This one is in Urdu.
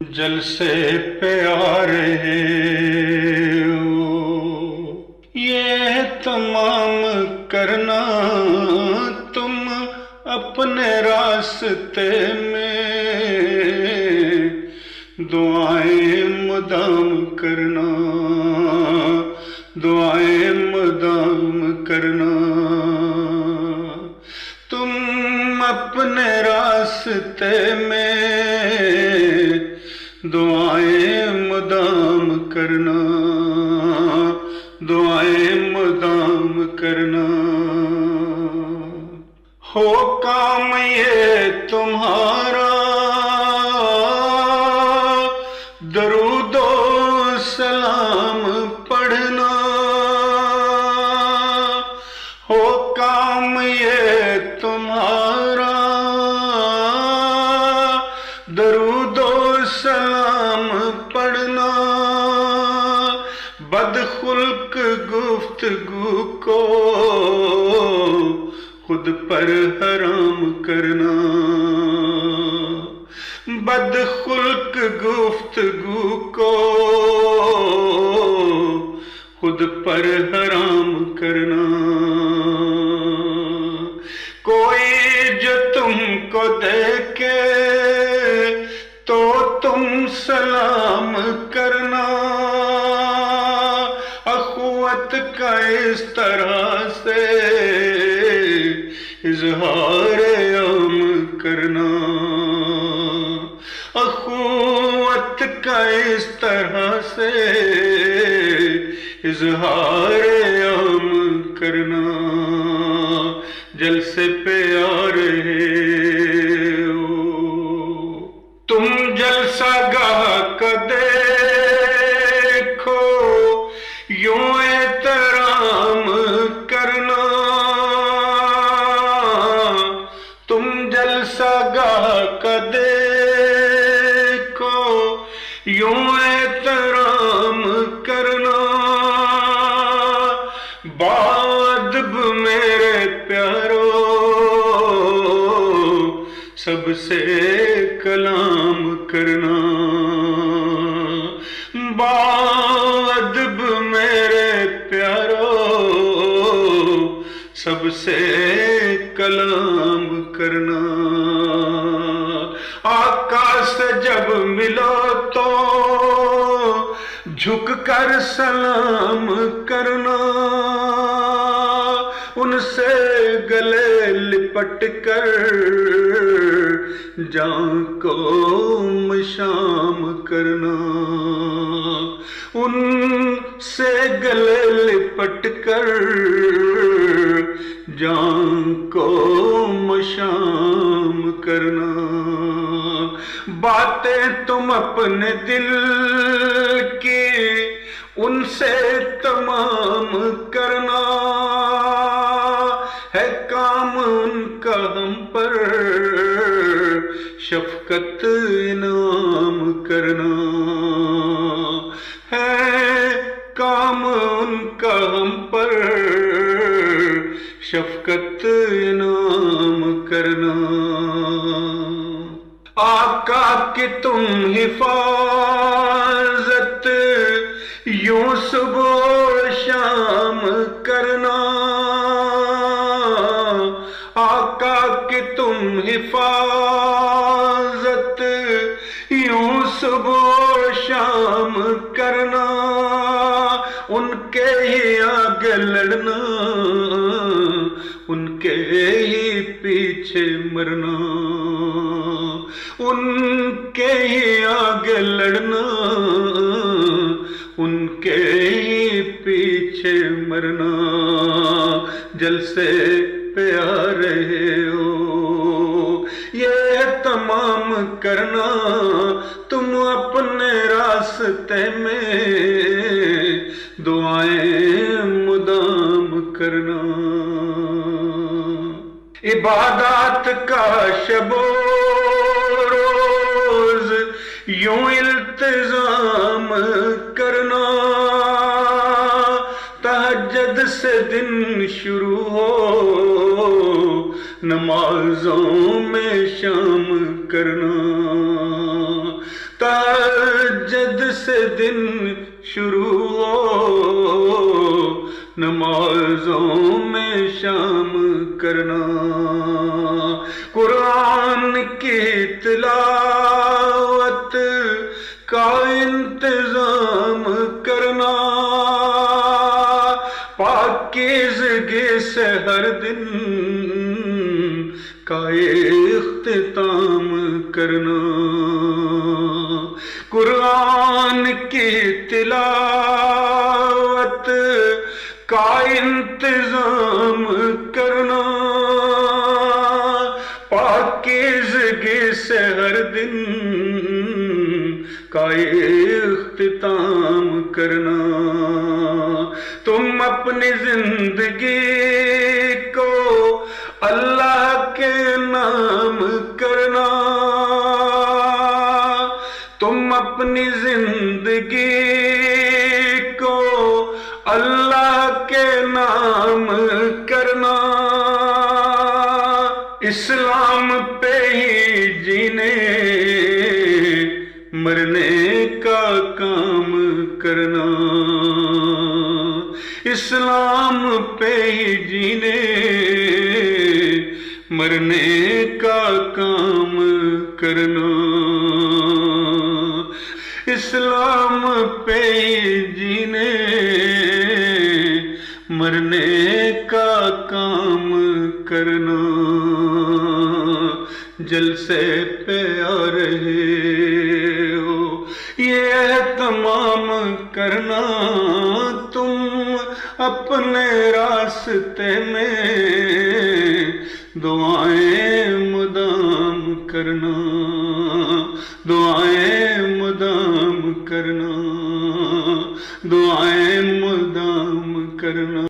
جلسے پہ آ رہے ہو، یہ تمام کرنا تم اپنے راستے میں، دعائیں مدام کرنا، دعائیں مدام کرنا، تم اپنے راستے میں دعائیں مدام کرنا، دعائیں مدام کرنا۔ ہو کام یہ تمہارا درود و سلام پڑھنا، ہو کام یہ تمہارا درود و سلام پڑھنا، بدخلق گفتگو کو خود پر حرام کرنا، بدخلق گفتگو کو خود پر حرام کرنا۔ کوئی جو تم کو دیکھے تو تم سلام کرنا، اخوت کا اس طرح سے اظہار عام کرنا، اخوت کا اس طرح سے اظہار عام کرنا۔ جلسے پہ آ رہے ہو، تم جلسہ گاہ کا دیکھو، یوں احترام کرنا، تم جلسہ گاہ کا دیکھو، یوں احترام کرنا، بادب میرے پیارو سب سے کلام کرنا، بادب میرے پیارو سب سے کلام کرنا۔ آقا سے جب ملو تو جھک کر سلام کرنا، ان سے گلے لپٹ کر جان کو مشام کرنا، ان سے گلے لپٹ کر جان کو مشام کرنا۔ باتیں تم اپنے دل کی ان سے تمام کرنا، ہے کام ان کا ہم پر شفقت انعام کرنا، ہے کام ان کا ہم پر شفقت انعام کرنا۔ آقا کی تم حفاظت یوں صبح و شام کرنا، آقا کی تم حفاظت یوں صبح و شام کرنا، ان کے ہی آگے لڑنا، ان کے ہی پیچھے مرنا، ان کے ہی آگے لڑنا، ان کے ہی پیچھے مرنا۔ جلسے پہ آ رہے ہو، یہ تمام کرنا تم اپنے راستے میں دعائیں مدام کرنا، عبادات کا شب و روز یوں التزام کرنا، تہجد سے دن شروع ہو نمازوں میں شام کرنا، تہجد سے دن شروع ہو، نمازوں میں شام کرنا، قرآن کی تلاوت کا انتظام کرنا، پاکیزگی سے ہر دن کا اختتام کرنا، قرآن کی تلاوت کا انتظام کرنا، پاکیزگی سے ہر دن کا اختتام کرنا، تم اپنی زندگی کو اللہ کے نام کرنا، تم اپنی زندگی کو اللہ کے نام کرنا، اسلام پہ ہی جینے مرنے کا کام کرنا، اسلام پہ ہی جینے مرنے کا کام کرنا، اسلام پہ ہی جینے مرنے کا کام کرنا، جلسے پہ آ رہے ہو یہ اہتمام کرنا، تم اپنے راستے میں دعائیں مدام کرنا، دعائیں مدام کرنا، دعائیں مدام کرنا۔